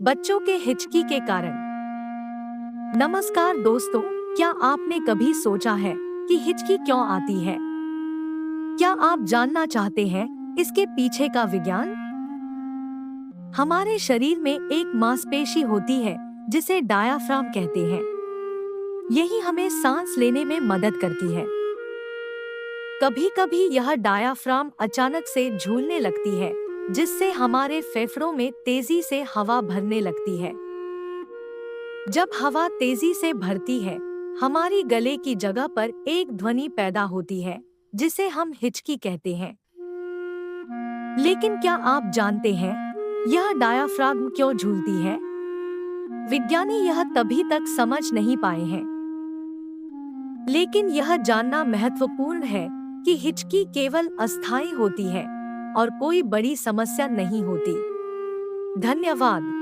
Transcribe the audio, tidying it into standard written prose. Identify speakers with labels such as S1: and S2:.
S1: बच्चों के हिचकी के कारण। नमस्कार दोस्तों, क्या आपने कभी सोचा है कि हिचकी क्यों आती है? क्या आप जानना चाहते हैं इसके पीछे का विज्ञान? हमारे शरीर में एक मांसपेशी होती है जिसे डायाफ्राम कहते हैं। यही हमें सांस लेने में मदद करती है। कभी-कभी यह डायाफ्राम अचानक से झूलने लगती है, जिससे हमारे फेफड़ों में तेजी से हवा भरने लगती है। जब हवा तेजी से भरती है, हमारी गले की जगह पर एक ध्वनि पैदा होती है, जिसे हम हिचकी कहते हैं। लेकिन क्या आप जानते हैं, यह डायाफ्राम क्यों झूलती है? विज्ञानी यह तभी तक समझ नहीं पाए हैं। लेकिन यह जानना महत्वपूर्ण है कि हिचकी केवल अस्थायी होती है और कोई बड़ी समस्या नहीं होती। धन्यवाद।